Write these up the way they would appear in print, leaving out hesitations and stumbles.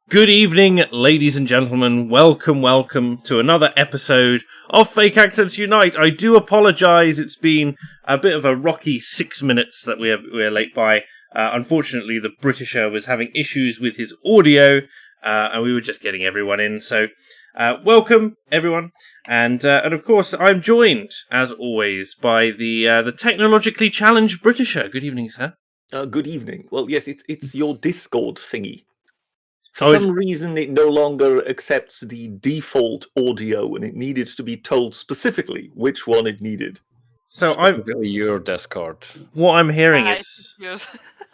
Good evening, ladies and gentlemen. Welcome to another episode of Fake Accents Unite. I do apologise. It's been a bit of a rocky 6 minutes that we're late by. Unfortunately, the Britisher was having issues with his audio, and we were just getting everyone in. So, welcome everyone, and of course, I'm joined as always by the technologically challenged Britisher. Good evening, sir. Good evening. Well, yes, it's your Discord thingy. For some reason, it no longer accepts the default audio, and it needed to be told specifically which one it needed. So I'm your Discord. What I'm hearing is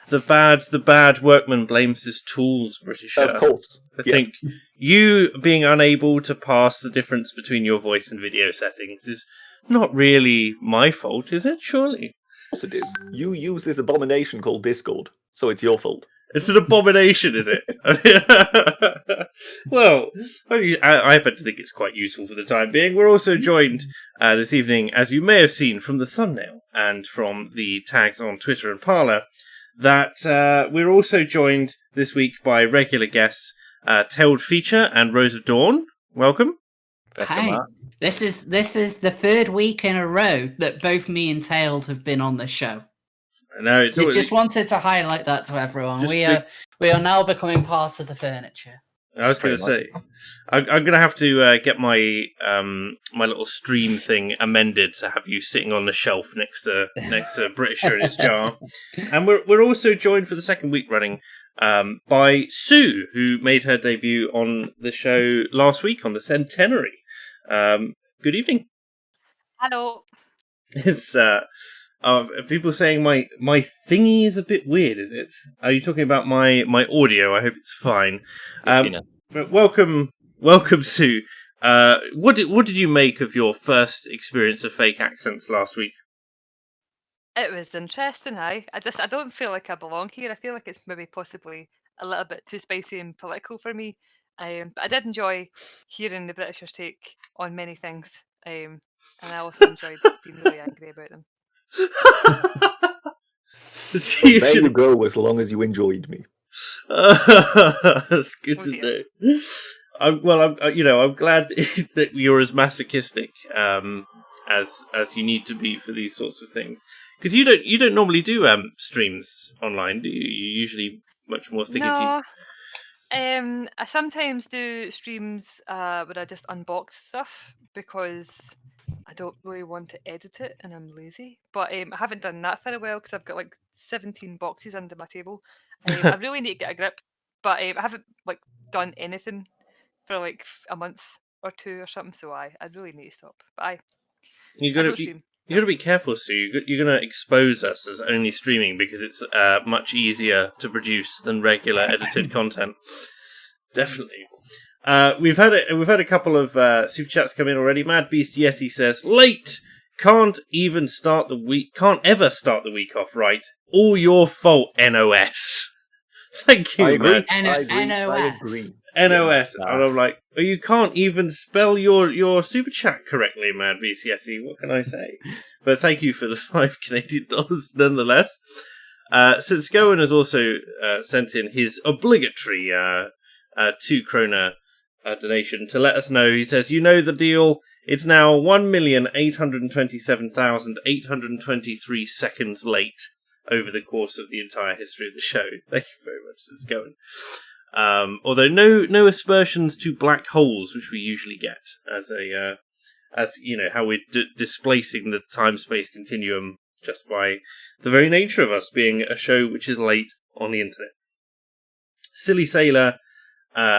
the bad workman blames his tools, Britisher. Of course. I think you being unable to pass the difference between your voice and video settings is not really my fault, is it? Surely. Of course it is. You use this abomination called Discord, so it's your fault. It's an abomination, is it? Well, I happen to think it's quite useful for the time being. We're also joined this evening, as you may have seen from the thumbnail and from the tags on Twitter and Parler, that we're also joined this week by regular guests Tailed Feature and Rose of Dawn. Welcome. Hi. This is the third week in a row that both me and Tailed have been on the show. No, it's just wanted to highlight that to everyone. We are now becoming part of the furniture. I was going to say, I'm going to have to get my my little stream thing amended to have you sitting on the shelf next to Britisher in his jar. And we're also joined for the second week running by Sue, who made her debut on the show last week on the centenary. Good evening. Hello. It's people saying my thingy is a bit weird, is it? Are you talking about my audio? I hope it's fine. But welcome, Sue. What did you make of your first experience of fake accents last week? It was interesting. I don't feel like I belong here. I feel like it's maybe possibly a little bit too spicy and political for me. But I did enjoy hearing the Britishers' take on many things. And I also enjoyed being really angry about them. There you go, as long as you enjoyed me. That's good to know. I'm glad that you're as masochistic as you need to be for these sorts of things, because you don't normally do streams online, do you? You're usually much more sticking to. I sometimes do streams where I just unbox stuff because I don't really want to edit it and I'm lazy. But I haven't done that for a while because I've got like 17 boxes under my table. I really need to get a grip, but I haven't done anything for like a month or two or something. So I really need to stop. But you got to be careful, Sue. You're going to expose us as only streaming because it's much easier to produce than regular edited content. Definitely. We've had a couple of super chats come in already. Mad Beast Yeti says, "Late. Can't ever start the week off right. All your fault, NOS." Thank you, man. NOS. NOS. And I'm like, you can't even spell your super chat correctly, Mad Beast Yeti. What can I say? But thank you for the $5 Canadian nonetheless. Since Gowan has also sent in his obligatory 2 krona donation to let us know. He says, "You know the deal. It's now 1,827,823 seconds late over the course of the entire history of the show." Thank you very much. It's going. Although no aspersions to black holes, which we usually get as you know, how we're displacing the time-space continuum just by the very nature of us being a show which is late on the internet. Silly Sailor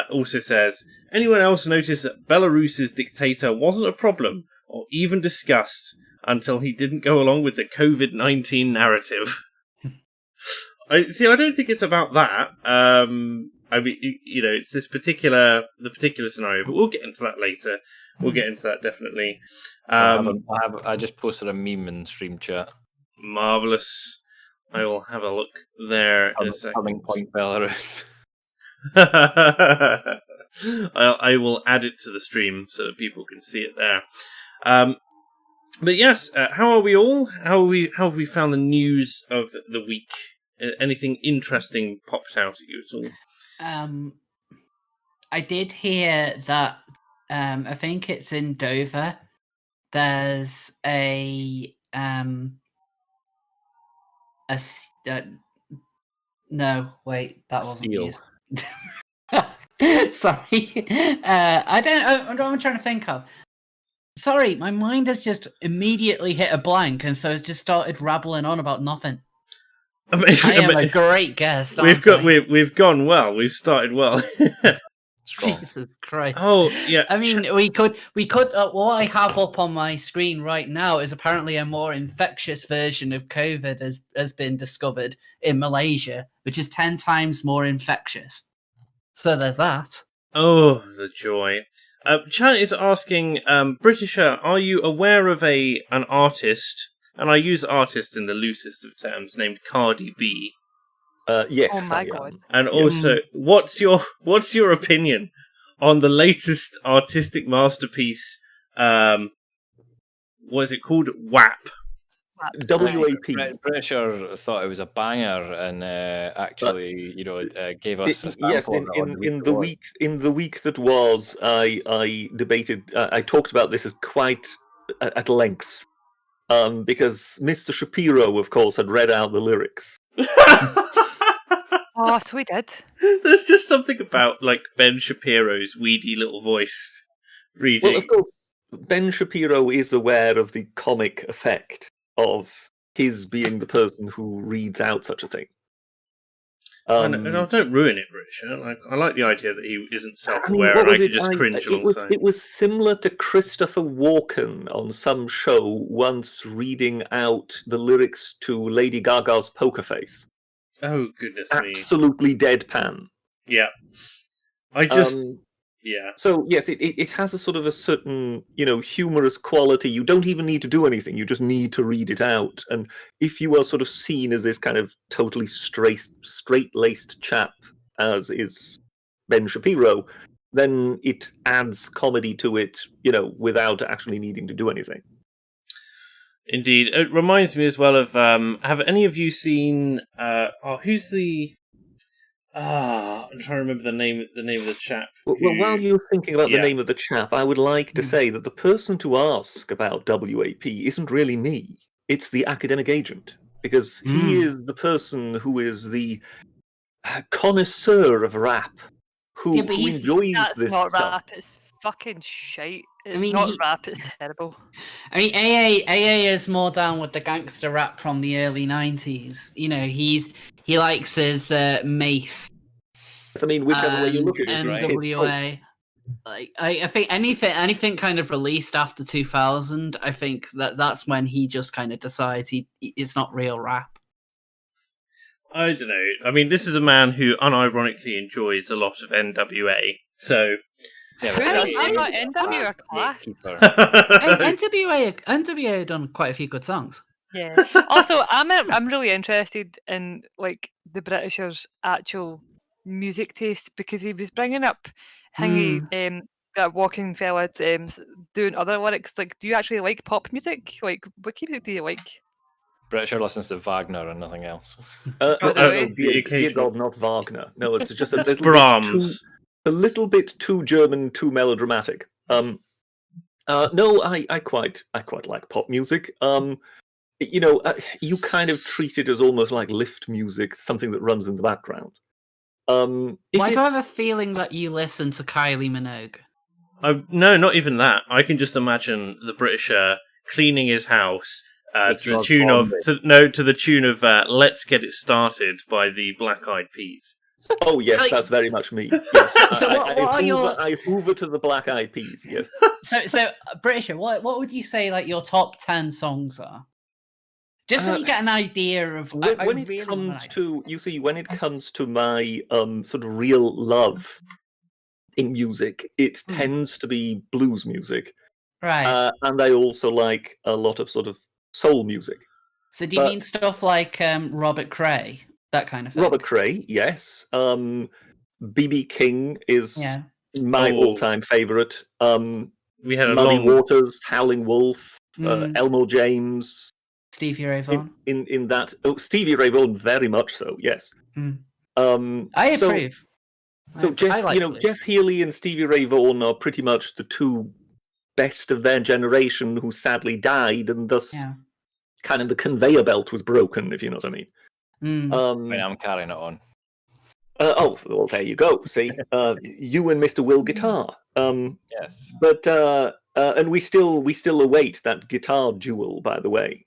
also says, "Anyone else notice that Belarus's dictator wasn't a problem or even discussed until he didn't go along with the COVID-19 narrative?" I don't think it's about that. I mean, it's the particular scenario, but we'll get into that later. We'll get into that definitely. I just posted a meme in stream chat. Marvelous. I will have a look there in a second. Coming point Belarus. I will add it to the stream so that people can see it there. But yes, how are we all? How have we found the news of the week? Anything interesting popped out at you at all? I did hear that. I think it's in Dover. There's a no, wait, that wasn't Steel. used. Sorry, I don't know what I'm trying to think of. Sorry, my mind has just immediately hit a blank, and so it's just started rabbling on about nothing. I am a great guest. We've gone well. We've started well. Strong. Jesus Christ! Oh yeah. I mean, we could. What I have up on my screen right now is apparently a more infectious version of COVID has been discovered in Malaysia, which is 10 times more infectious. So there's that. Oh, the joy. Chat is asking, Britisher, are you aware of an artist, and I use artist in the loosest of terms, named Cardi B? Yes. Oh my god. And also, what's your opinion on the latest artistic masterpiece? What is it called? WAP. WAP. Britisher thought it was a banger, and actually, gave us a sample. Yes, in the week that was, I debated. I talked about this quite at length, because Mr. Shapiro, of course, had read out the lyrics. Oh, so we did. There's just something about like Ben Shapiro's weedy little voice reading. Well, of course, Ben Shapiro is aware of the comic effect of his being the person who reads out such a thing. Don't ruin it, Richard. I like the idea that he isn't self-aware and I could just cringe alongside. It was similar to Christopher Walken on some show once reading out the lyrics to Lady Gaga's Poker Face. Oh, goodness me. Absolutely deadpan. Yeah. Yeah. So, yes, it has a sort of a certain, humorous quality. You don't even need to do anything. You just need to read it out. And if you are sort of seen as this kind of totally straight-laced chap, as is Ben Shapiro, then it adds comedy to it, without actually needing to do anything. Indeed. It reminds me as well of, have any of you seen, who's the... I'm trying to remember the name of the chap. Well, while you're thinking about the name of the chap, I would like to say that the person to ask about WAP isn't really me. It's the academic agent. Because he is the person who is the connoisseur of rap, who enjoys this not stuff. Rap, it's fucking shite. It's not rap, it's terrible. I mean, AA is more down with the gangster rap from the early 90s. He likes his Mace. I mean, whichever way you look at it, NWA. Like, I think anything kind of released after 2000, I think that's when he just kind of decides it's not real rap. I don't know. I mean, this is a man who unironically enjoys a lot of NWA, so... Yeah, I got NWA class. NWA done quite a few good songs. Yeah. Also, I'm really interested in like the Britishers' actual music taste, because he was bringing up Hingy, that walking fella, doing other lyrics. Like, do you actually like pop music? Like, what music do you like? Britisher listens to Wagner and nothing else. Dear God, not Wagner. No, it's just a little Brahms. A little bit too German, too melodramatic. No, I quite like pop music. You kind of treat it as almost like lift music, something that runs in the background. Why do I have a feeling that you listen to Kylie Minogue? No, not even that. I can just imagine the Britisher cleaning his house to the tune of "Let's Get It Started" by the Black Eyed Peas. Oh yes, that's very much me. Yes. So I hoover to the Black Eyed Peas. Yes. So Britisher, what would you say like your top 10 songs are? Just so you get an idea of when it comes to my sort of real love in music, it tends to be blues music, right? And I also like a lot of sort of soul music. So do you mean stuff like Robert Cray, that kind of thing? Robert Cray, yes. B.B. King is my all-time favorite. We had Muddy Waters, Howling Wolf, Elmore James. Stevie Ray Vaughan. In that, Stevie Ray Vaughan, very much so. Yes. I approve. So Jeff Healey and Stevie Ray Vaughan are pretty much the two best of their generation who sadly died, and thus kind of the conveyor belt was broken, if you know what I mean. I'm carrying it on. Well, there you go. See, you and Mr. Will Guitar. Yes. But and we still await that guitar duel, by the way,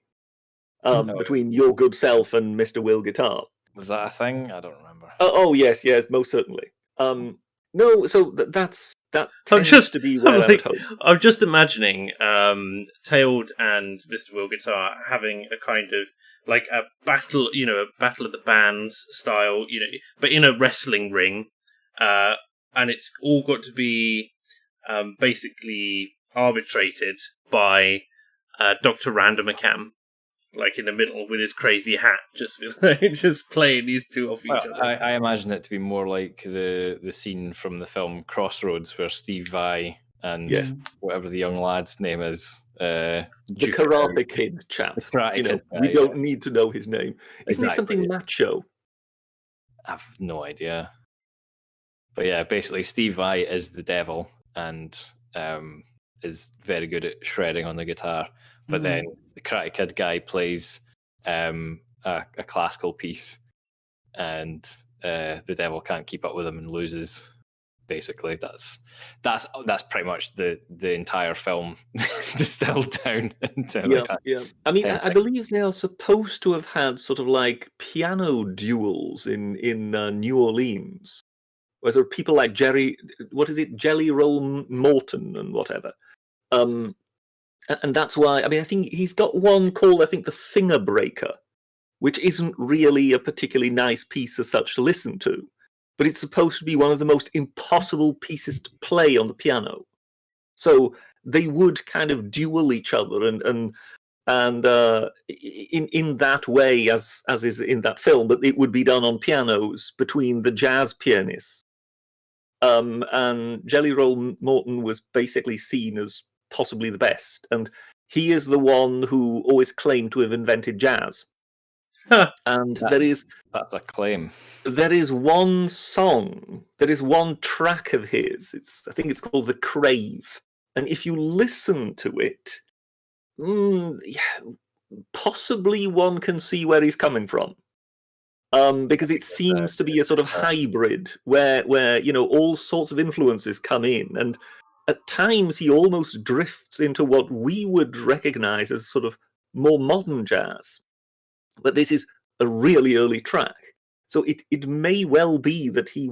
between your good self and Mr. Will Guitar. Was that a thing? I don't remember. Yes, most certainly. No, so that I'm tends to be where I'm at home. I'm just imagining Tailed and Mr. Will Guitar having a kind of like a battle, a battle of the bands style, but in a wrestling ring, and it's all got to be basically arbitrated by Dr. Randomacam, like in the middle with his crazy hat, just playing these two off each other. I imagine it to be more like the scene from the film Crossroads, where Steve Vai and whatever the young lad's name is, the Karate Kid chap. We don't need to know his name. Isn't he something macho? I've no idea. But yeah, basically Steve Vai is the devil and is very good at shredding on the guitar. But then the Karate Kid guy plays a classical piece, and the devil can't keep up with him and loses. Basically, that's pretty much the entire film distilled down into. I mean, I believe they are supposed to have had sort of like piano duels in New Orleans, where there are people like Jelly Roll Morton and whatever. And that's why, I think he's got one called, the Finger Breaker, which isn't really a particularly nice piece as such to listen to, but it's supposed to be one of the most impossible pieces to play on the piano. So they would kind of duel each other and in that way, as is in that film, but it would be done on pianos between the jazz pianists. And Jelly Roll Morton was basically seen as possibly the best, and he is the one who always claimed to have invented jazz. And that's a claim. There is one song, there is one track of his. I think it's called "The Crave," and if you listen to it, possibly one can see where he's coming from. Because it seems to be a sort of hybrid where all sorts of influences come in, and at times he almost drifts into what we would recognize as sort of more modern jazz. But this is a really early track. So it may well be that he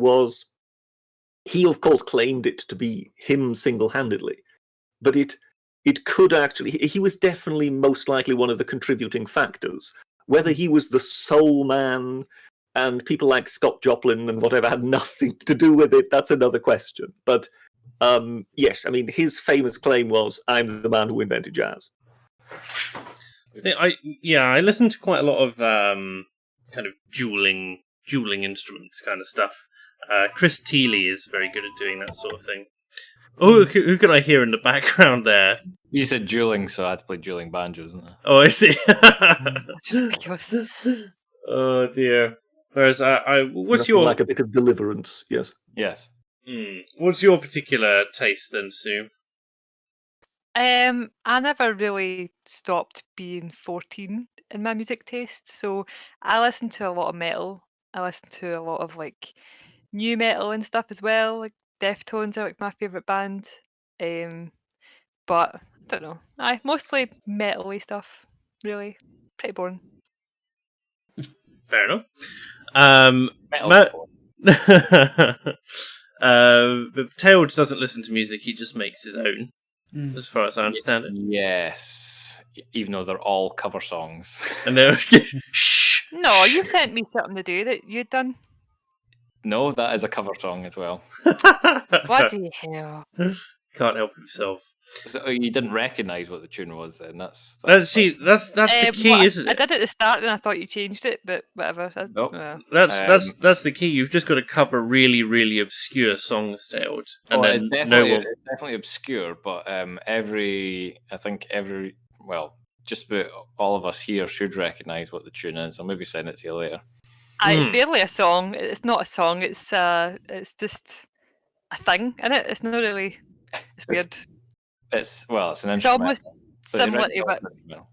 of course claimed it to be him single-handedly, but it could actually, he was definitely most likely one of the contributing factors. Whether he was the soul man and people like Scott Joplin and whatever had nothing to do with it, that's another question. But yes, his famous claim was, "I'm the man who invented jazz." I listened to quite a lot of kind of dueling instruments kind of stuff. Chris Thiele is very good at doing that sort of thing. Oh, who could I hear in the background there? You said dueling, so I had to play dueling banjos, isn't it? Oh, I see. Oh dear. Whereas, what's your like a bit of Deliverance? Yes. Yes. What's your particular taste then, Sue? I never really stopped being 14 in my music taste, so I listen to a lot of metal. I listen to a lot of like new metal and stuff as well. Like Deftones are like my favourite band. But I don't know. Mostly metal-y stuff, really. Pretty boring. Fair enough. But Tailed doesn't listen to music, he just makes his own, as far as I understand it. Yes, even though they're all cover songs. And they're shh. No, you sent me something to do that you'd done. No, that is a cover song as well. Bloody hell. Can't help himself. So you didn't recognise what the tune was, then that's that's the key, isn't it? I did at the start, and I thought you changed it, but whatever. Nope. That's the key. You've just got to cover really, really obscure songs, Tailed, and then it's definitely obscure. But just about all of us here should recognise what the tune is. I'll maybe send it to you later. It's barely a song. It's not a song. It's just a thing, isn't it? It's not really. It's weird. It's an It's instrument. almost but similar the to what original-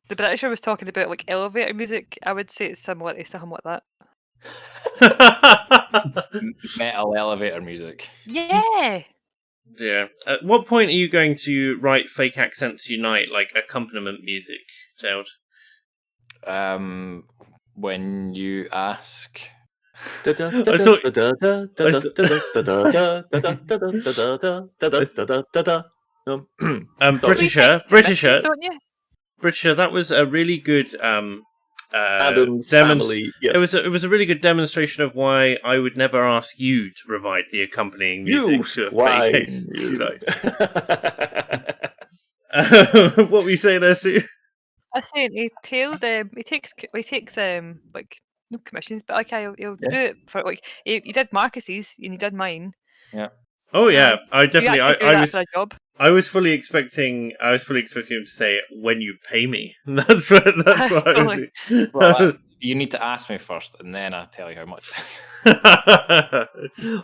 the Britisher was talking about, like elevator music. I would say it's similar to something like that. metal elevator music. Yeah. Yeah. At what point are you going to write Fake Accents Unite, like accompaniment music, Tailed? When you ask. Britisher, Don't you? Britisher, that was a really good Adam's family. Yes. It was a really good demonstration of why I would never ask you to provide the accompanying music to a Fake Accents Unite. What were you saying there, Sue? I was saying he takes like no commissions, but like he'll do it for like he did Marcus's and he did mine. Yeah. Oh yeah, I You definitely. actually do that for a job. I was fully expecting him to say when you pay me. That's what I was. Well, you need to ask me first, and then I'll tell you how much.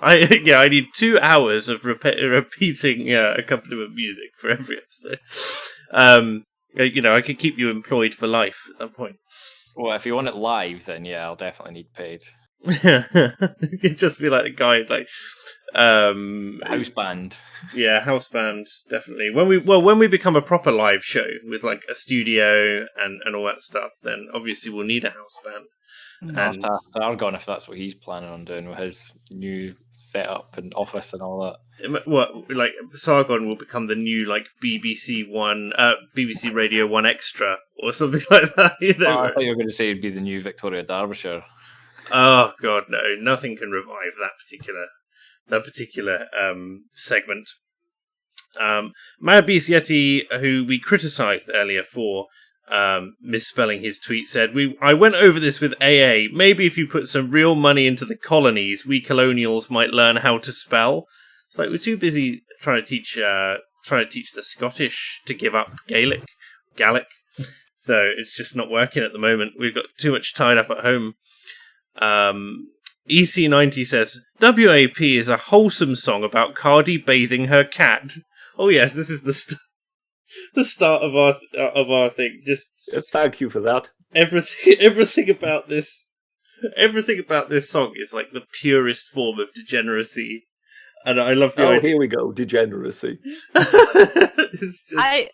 I need 2 hours of repeating accompaniment music for every episode. I could keep you employed for life at that point. Well, if you want it live, then yeah, I'll definitely need paid. You could just be like the guy, like House band. Yeah, house band, definitely. When we become a proper live show with like a studio and all that stuff, then obviously we'll need a house band. And Sargon, if that's what he's planning on doing with his new setup and office and all that. What, like Sargon will become the new like BBC Radio 1 Extra or something like that. You know? I thought you were going to say it'd be the new Victoria Derbyshire. Oh God, no! Nothing can revive that particular segment. Mad Beast Yeti, who we criticised earlier for misspelling his tweet, said, I went over this with AA. Maybe if you put some real money into the colonies, we colonials might learn how to spell. It's like we're too busy trying to teach the Scottish to give up Gaelic. So it's just not working at the moment. We've got too much tied up at home. EC90 says, WAP is a wholesome song about Cardi bathing her cat. Oh yes, this is the start of our thing. Just thank you for that. Everything about this song is like the purest form of degeneracy, and I love the idea. Here we go, degeneracy. I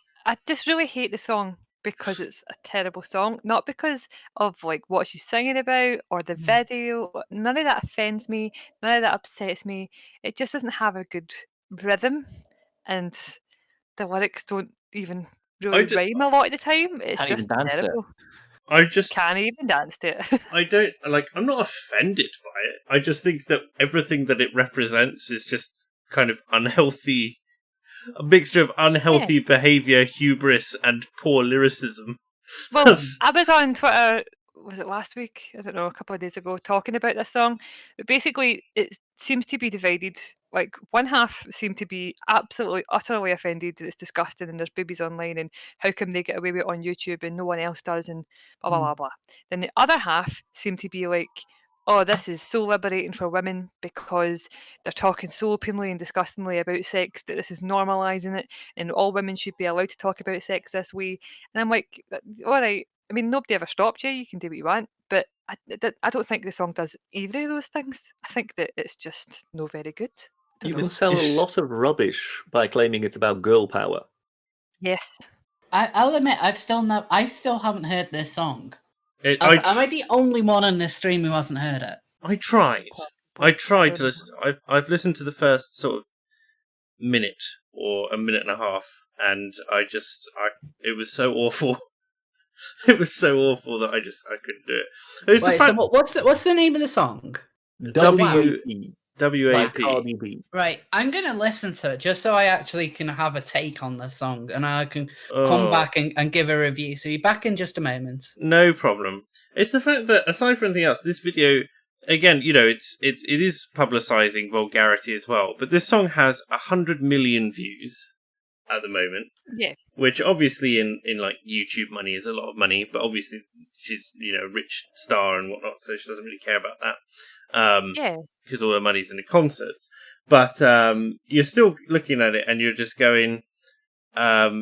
just really hate the song because it's a terrible song, not because of like what she's singing about or the video. None of that offends me. None of that upsets me. It just doesn't have a good rhythm, and the lyrics don't even really rhyme a lot of the time. It's just terrible. I just can't even dance to it. I'm not offended by it. I just think that everything that it represents is just kind of unhealthy. A mixture of unhealthy behaviour, hubris, and poor lyricism. Well, I was on Twitter, was it last week? I don't know, a couple of days ago, talking about this song. But basically, it seems to be divided. Like, one half seem to be absolutely, utterly offended that it's disgusting and there's babies online and how come they get away with it on YouTube and no one else does and blah, blah, blah, blah. Then the other half seem to be like, oh, this is so liberating for women because they're talking so openly and disgustingly about sex that this is normalising it and all women should be allowed to talk about sex this way. And I'm like, all right, I mean, nobody ever stopped you. You can do what you want. But I don't think the song does either of those things. I think that it's just no very good. You can sell a lot of rubbish by claiming it's about girl power. Yes. I'll admit, I still haven't heard this song. Am I the only one on this stream who hasn't heard it? I tried to listen. I've listened to the first sort of minute or a minute and a half, and it was so awful. It was so awful that I couldn't do it. So what's the name of the song? WAP. Cardi B. Right, I'm going to listen to it just so I actually can have a take on the song and I can come back and give a review. So you're back in just a moment. No problem. It's the fact that, aside from anything else, this video, again, it is publicising vulgarity as well, but this song has 100 million views at the moment. Yeah. which obviously in like YouTube money is a lot of money, but obviously she's a rich star and whatnot, so she doesn't really care about that. Yeah. Because all her money's in the concerts. But you're still looking at it and you're just going, how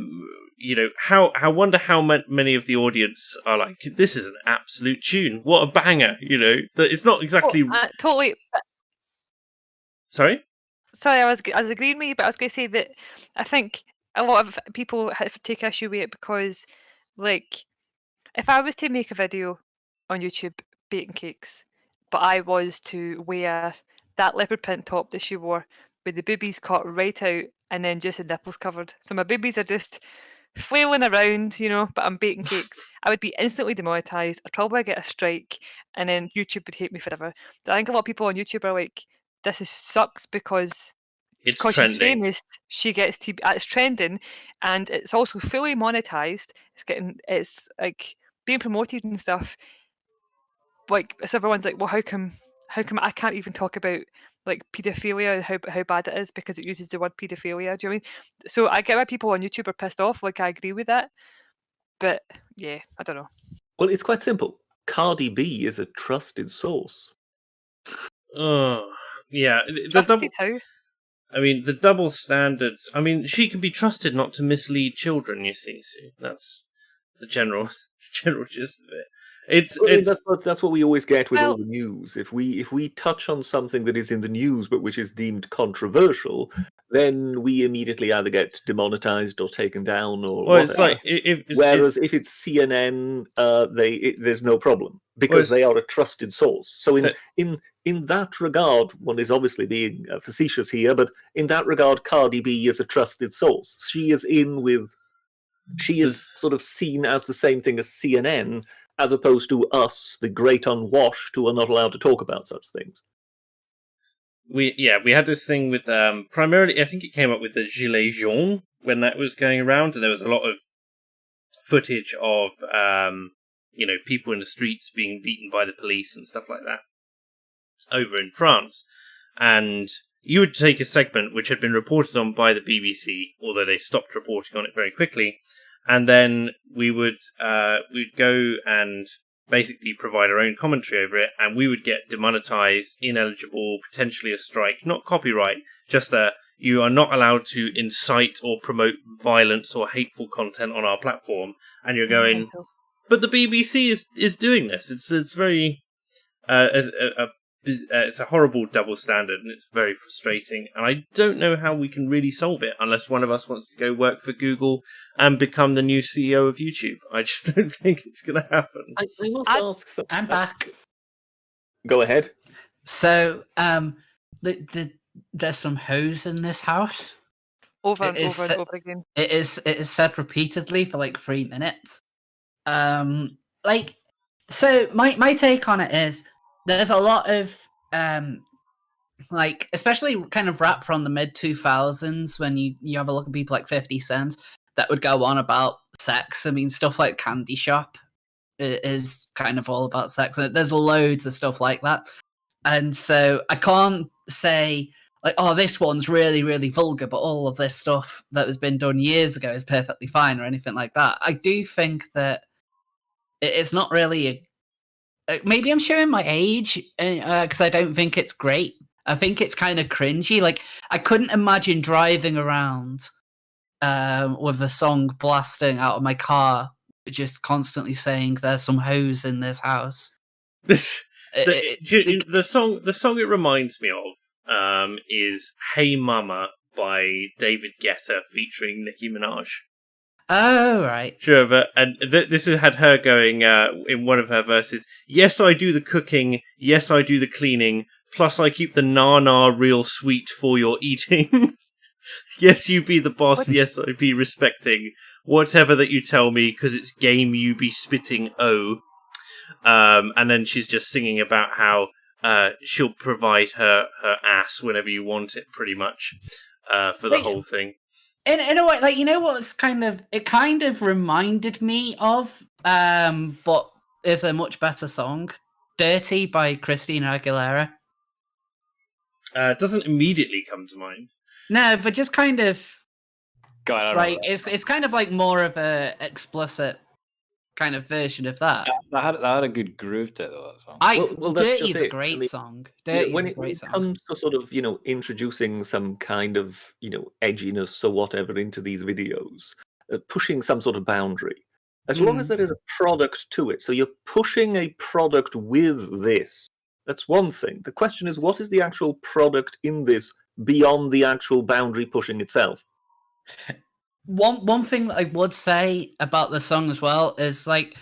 wonder how many of the audience are like, this is an absolute tune, what a banger, that it's not exactly Totally. Sorry, I was agreeing with you, but I was going to say that I think a lot of people take issue with it because, like, if I was to make a video on YouTube baking cakes, but I was to wear that leopard print top that she wore with the boobies cut right out and then just the nipples covered, so my boobies are just flailing around, but I'm baking cakes, I would be instantly demonetized. I'd probably get a strike, and then YouTube would hate me forever. But I think a lot of people on YouTube are like, this sucks because it's she's trending. famous, she gets to it's trending, and it's also fully monetized. It's like being promoted and stuff. Like, so everyone's like, well, how come I can't even talk about like paedophilia and how bad it is because it uses the word paedophilia? Do you know what I mean? So I get why people on YouTube are pissed off. Like, I agree with that, but yeah, I don't know. Well, it's quite simple. Cardi B is a trusted source. Oh, yeah. The double standards. I mean, she can be trusted not to mislead children. You see, that's the general gist of it. That's what we always get with all the news. If we touch on something that is in the news but which is deemed controversial, then we immediately either get demonetized or taken down or whatever. It's like if it's CNN, there's no problem because they are a trusted source. So in that regard, one is obviously being facetious here, but in that regard, Cardi B is a trusted source. She is sort of seen as the same thing as CNN, as opposed to us, the great unwashed, who are not allowed to talk about such things. We had this thing with primarily, I think it came up with the Gilets jaunes when that was going around, and there was a lot of footage of people in the streets being beaten by the police and stuff like that over in France. And you would take a segment which had been reported on by the BBC, although they stopped reporting on it very quickly, and then we'd go and basically provide our own commentary over it, and we would get demonetized, ineligible, potentially a strike, not copyright, just you are not allowed to incite or promote violence or hateful content on our platform. And you're going, but the BBC is doing this. It's very it's a horrible double standard, and it's very frustrating. And I don't know how we can really solve it unless one of us wants to go work for Google and become the new CEO of YouTube. I just don't think it's going to happen. I must ask something. I'm back. Go ahead. So, there's some hoes in this house. Over and over again. It is said repeatedly for like 3 minutes. So my take on it is, there's a lot of especially kind of rap from the mid 2000s when you have a look at people like 50 Cent that would go on about sex. I mean, stuff like Candy Shop is kind of all about sex, and there's loads of stuff like that. And so I can't say like, oh, this one's really, really vulgar, but all of this stuff that has been done years ago is perfectly fine or anything like that. I do think that it's not really maybe I'm showing my age because I don't think it's great. I think it's kind of cringy. Like, I couldn't imagine driving around with the song blasting out of my car, just constantly saying "There's some hoes in this house." The song it reminds me of is "Hey Mama" by David Guetta featuring Nicki Minaj. Oh, right. Sure, but this had her going in one of her verses, yes, I do the cooking, yes, I do the cleaning, plus I keep the na-na real sweet for your eating. Yes, you be the boss, yes, I be respecting, whatever that you tell me, because it's game you be spitting, oh. And then she's just singing about how she'll provide her ass whenever you want it, pretty much, for the whole thing. In a way, like, you know what's kind of reminded me of, but is a much better song, "Dirty" by Christina Aguilera. Doesn't immediately come to mind. No, but just kind of God, I don't Right, know. it's kind of like more of a explicit kind of version of that. That had a good groove to it, though, that song. Well, that's just Dirty's a it. I great mean, song. Yeah, Dirty's when a it great song. comes to sort of, introducing some kind of, edginess or whatever into these videos, pushing some sort of boundary, as long as there is a product to it. So you're pushing a product with this. That's one thing. The question is, what is the actual product in this beyond the actual boundary pushing itself? One thing that I would say about the song as well is like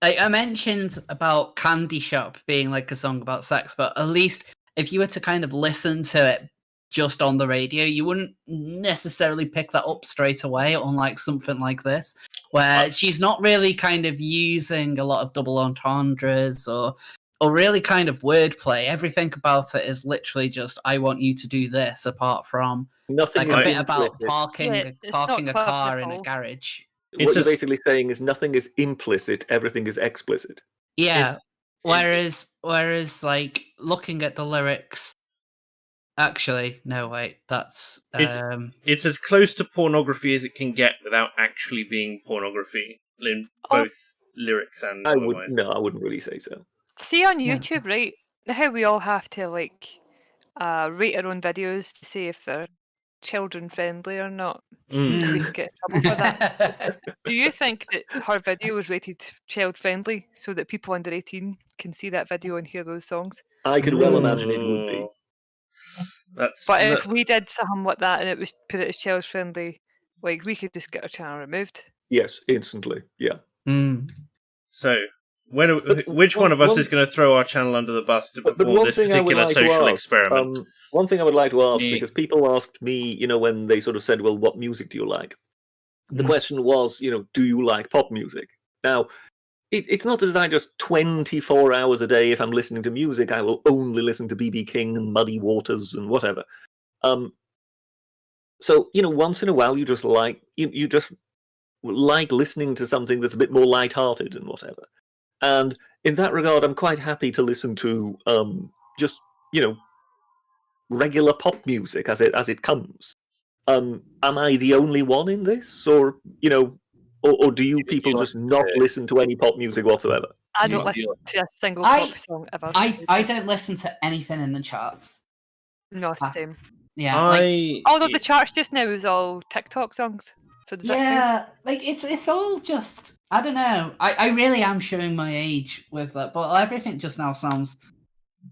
I mentioned about Candy Shop being like a song about sex, but at least if you were to kind of listen to it just on the radio, you wouldn't necessarily pick that up straight away, unlike something like this, where she's not really kind of using a lot of double entendres or really kind of wordplay. Everything about it is literally just "I want you to do this," apart from Nothing like is a bit about implicit. parking Yeah, it's not a clever car at in a all. garage. What you're basically saying is nothing is implicit, everything is explicit. Yeah. Whereas like looking at the lyrics, actually, no, wait, that's It's as close to pornography as it can get without actually being pornography in Oh. both lyrics and I otherwise. wouldn't really say so. See on Yeah. YouTube, right? How we all have to like rate our own videos to see if they're children friendly or not. Mm. We can get in trouble for that. Do you think that her video was rated child friendly so that people under 18 can see that video and hear those songs? I could well imagine it would be. But if we did something like that and it was put it as child friendly, like we could just get our channel removed. Yes, instantly. Yeah. So, which one of us is going to throw our channel under the bus to perform this particular social experiment? One thing I would like to ask, because people asked me, when they sort of said, well, what music do you like? The question was, do you like pop music? Now, it's not that I just 24 hours a day, if I'm listening to music, I will only listen to B.B. King and Muddy Waters and whatever. So, once in a while, you just like listening to something that's a bit more lighthearted and whatever. And in that regard, I'm quite happy to listen to just, regular pop music as it comes. Am I the only one in this, or or do you people just not listen to any pop music whatsoever? I don't listen to a single pop song ever. I don't listen to anything in the charts. No, same. Yeah, although the charts just now is all TikTok songs. So does that count? like it's all just I don't know. I really am showing my age with that, but everything just now sounds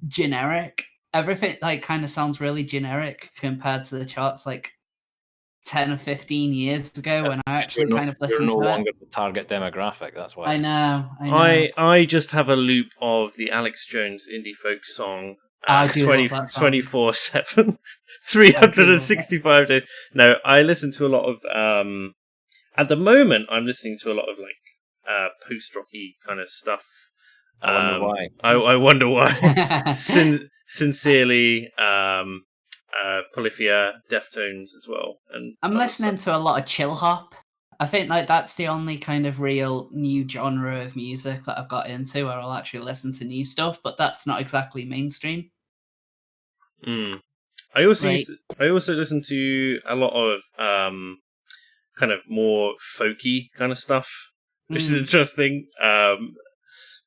generic. Everything like kind of sounds really generic compared to the charts like 10 or 15 years ago when I actually kind of listened to it. You're no longer it. the target demographic, that's why. I know. I just have a loop of the Alex Jones indie folk song 24/7, 365 days. No, I listen to a lot of at the moment I'm listening to a lot of like post-rocky kind of stuff. I wonder why. I wonder why. Sincerely, Polyphia, Deftones as well. And I'm listening to a lot of chill hop. I think like that's the only kind of real new genre of music that I've got into where I'll actually listen to new stuff, but that's not exactly mainstream. I also listen to a lot of kind of more folky kind of stuff, which is interesting.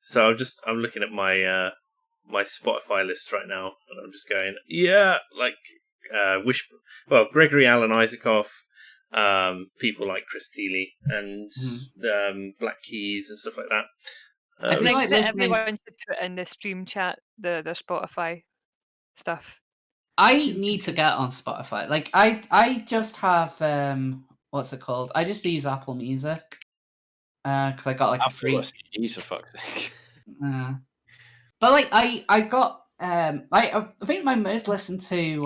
So I'm looking at my my Spotify list right now, and I'm just going, Gregory Alan Isaacoff, people like Chris Thiele, and Black Keys and stuff like that. I think that everyone should put in the stream chat their Spotify stuff. I need to get on Spotify. Like I just have what's it called? I just use Apple Music. Because I got like a free CDs for fuck's sake. But like I got I think my most listened to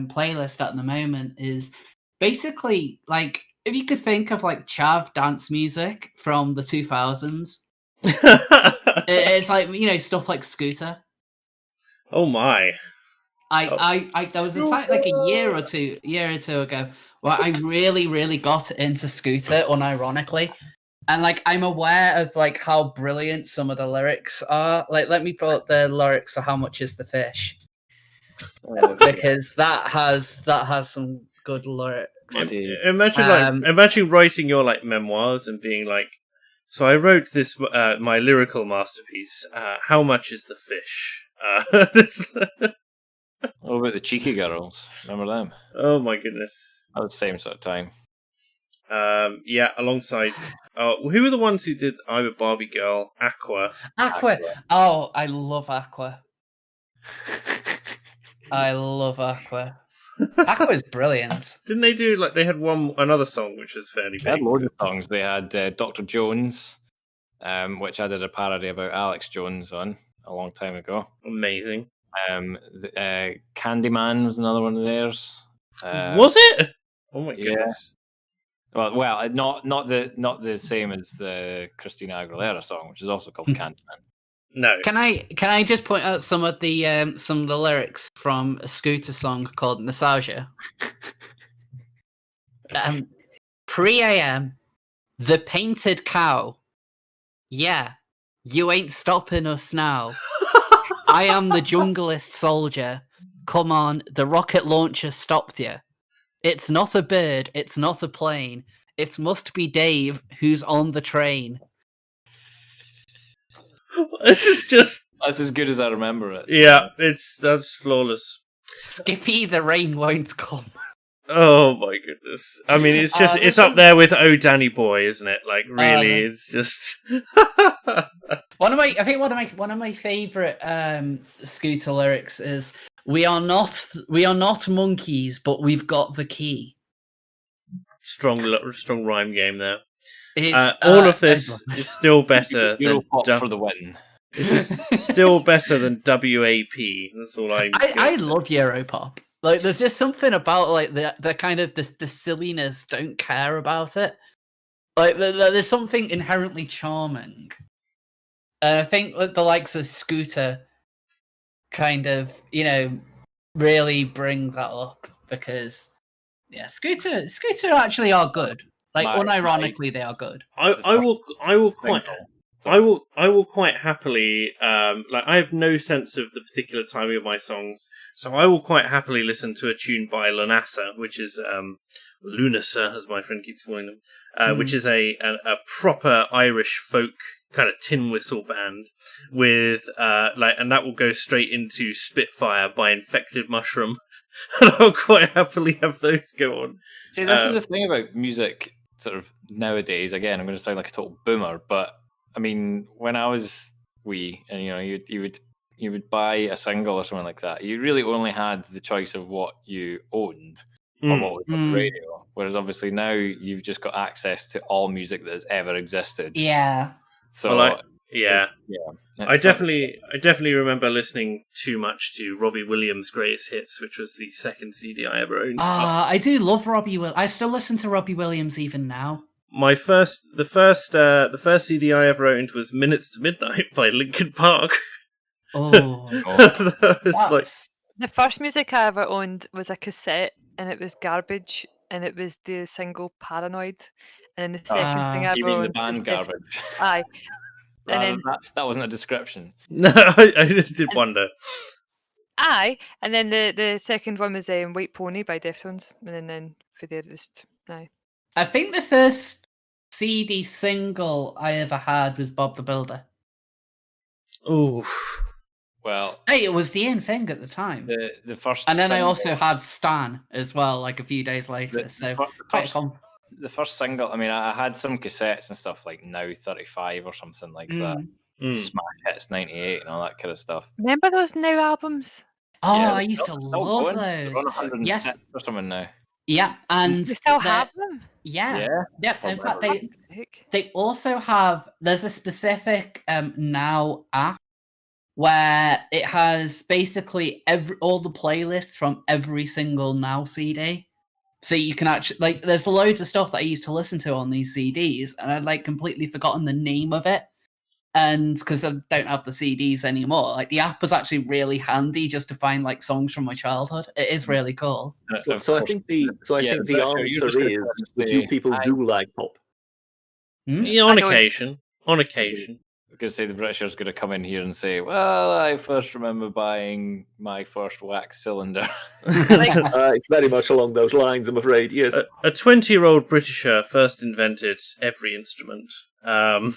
playlist at the moment is basically like if you could think of like chav dance music from the 2000s. It's like stuff like Scooter. Oh my! I there was a time like a year or two ago where I really got into Scooter unironically. And like I'm aware of like how brilliant some of the lyrics are. Like let me put the lyrics for How Much Is the Fish? Because that has some good lyrics. Imagine writing your like memoirs and being like, so I wrote this my lyrical masterpiece. How much is the fish? What about the Cheeky Girls? Remember them? Oh my goodness. That was the same sort of time. Yeah, alongside. Who were the ones who did I'm a Barbie Girl? Aqua. Oh, I love Aqua. I love Aqua. Aqua is brilliant. Didn't they do like they had another song which was fairly big? They had loads of songs. They had Dr. Jones, which I did a parody about Alex Jones on a long time ago. Amazing. Candyman was another one of theirs. Was it? Oh my goodness. Well, not the same as the Christina Aguilera song, which is also called Candyman. No. Can I just point out some of the lyrics from a Scooter song called Nostalgia? Pre-AM, the painted cow. Yeah, you ain't stopping us now. I am the junglist soldier. Come on, the rocket launcher stopped you. It's not a bird, it's not a plane. It must be Dave who's on the train. This is just... That's as good as I remember it. Yeah, that's flawless. Skippy, the rain won't come. Oh my goodness! I mean, it's just it's up there with "Oh Danny Boy," isn't it? Like, really, it's just one of my favorite Scooter lyrics is we are not monkeys, but we've got the key. Strong rhyme game there. All of this is still better than for the win. This is still better than WAP. That's all I love Europop. Like, there's just something about like the kind of the silliness. Don't care about it. Like, there's something inherently charming. And I think that the likes of Scooter kind of, really bring that up because, yeah, Scooter actually are good. Like, unironically, they are good. I will quite happily, like, I have no sense of the particular timing of my songs, so I will quite happily listen to a tune by Lunasa, which is, Lunasa, as my friend keeps calling them, which is a proper Irish folk kind of tin whistle band with, and that will go straight into Spitfire by Infected Mushroom, and I'll quite happily have those go on. See, this is the thing about music, sort of nowadays. Again, I'm going to sound like a total boomer, but I mean, when I was wee, and you would buy a single or something like that, you really only had the choice of what you owned or what was on the radio. Whereas obviously now you've just got access to all music that has ever existed. Yeah. So I definitely remember listening too much to Robbie Williams' Greatest Hits, which was the second CD I ever owned. I do love Robbie Williams. I still listen to Robbie Williams even now. The first CD I ever owned was Minutes to Midnight by Linkin Park. Oh, the first music I ever owned was a cassette, and it was Garbage, and it was the single Paranoid. And then the second thing I ever owned the band was Garbage. Aye. And then, that wasn't a description. No, I did wonder. Aye, and then the second one was White Pony by Deftones, and then for the just aye. I think the first CD single I ever had was Bob the Builder. Ooh. Well, hey, it was the in thing at the time. The first, and then I also had Stan as well, like a few days later. The first single. I mean, I had some cassettes and stuff like Now 35 or something like that. Smash Hits 98 and all that kind of stuff. Remember those Now albums? Oh, yeah, I used to love those. Yes, or something now. Yeah, and you still have them. Yeah. In fact, they also have. There's a specific Now app where it has basically all the playlists from every single Now CD. So you can actually there's loads of stuff that I used to listen to on these CDs, and I'd completely forgotten the name of it. And because I don't have the CDs anymore, the app was actually really handy just to find songs from my childhood. It is really cool. So I think the answer is that you people do like pop. Yeah, on occasion. On occasion. going to say the Britishers going to come in here and say, well, I first remember buying my first wax cylinder. It's very much along those lines, I'm afraid, yes. A 20-year-old Britisher first invented every instrument. And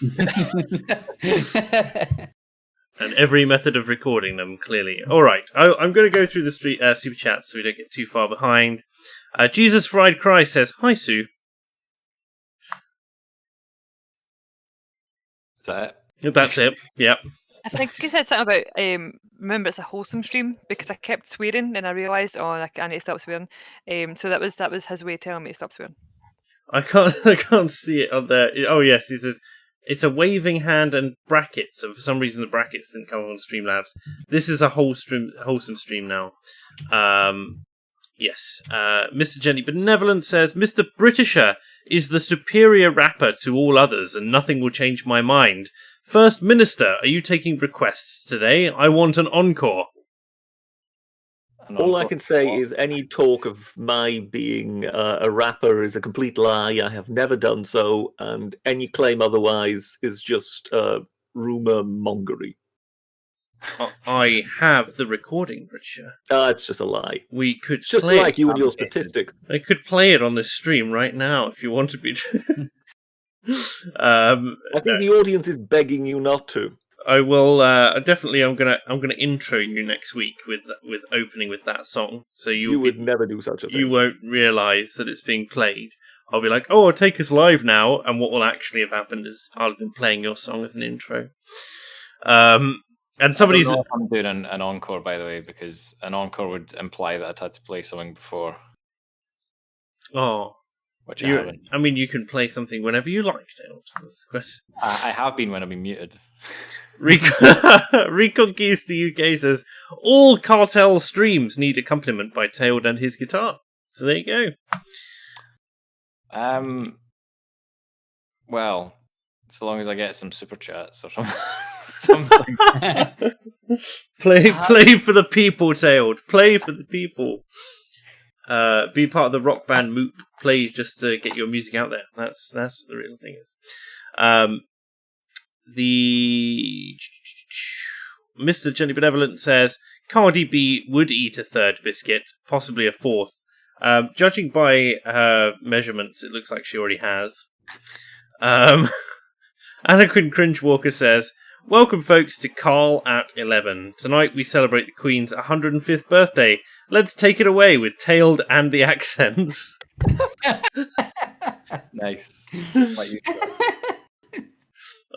every method of recording them, clearly. All right, I'm going to go through the super chats so we don't get too far behind. Jesus Fried Cry says, "Hi, Sue." Is that That's it. Yep. I think he said something about remember it's a wholesome stream because I kept swearing and I realised I need to stop swearing. So that was his way of telling me to stop swearing. I can't see it on there. Oh yes, he says it's a waving hand and brackets. So for some reason the brackets didn't come on Streamlabs. This is a wholesome stream now. Yes. Mr. Jenny Benevolent says, Mr. Britisher is the superior rapper to all others, and nothing will change my mind. First Minister, are you taking requests today? I want an encore. All I can say is any talk of my being a rapper is a complete lie. I have never done so, and any claim otherwise is just rumour mongery. I have the recording, Britisher. It's just a lie. We could It's just play like it. you and your statistics. I could play it on this stream right now if you wanted me to. I think the audience is begging you not to. I will definitely. I'm gonna intro you next week with opening with that song. So you would never do such a thing. You won't realise that it's being played. I'll be like, "Oh, I'll take us live now," and what will actually have happened is I'll have been playing your song as an intro. And somebody's. I don't know if I'm doing an encore, by the way, because an encore would imply that I'd had to play something before. Oh. Which I haven't. I mean, you can play something whenever you like, Dale. I have been when I've been muted. Reconquista UK says, all Cartel streams need accompaniment by Tailed and his guitar. So there you go. Well, so long as I get some super chats or something. Play for the people, Tailed. Play for the people. Be part of the rock band Moop. Play just to get your music out there. That's what the real thing is. The Mr. Jenny Benevolent says Cardi B would eat a third biscuit, possibly a fourth. Judging by her measurements, it looks like she already has. Anakin Cringewalker says, welcome folks to Carl at 11. Tonight we celebrate the Queen's 105th birthday. Let's take it away with Tailed and the accents. Nice.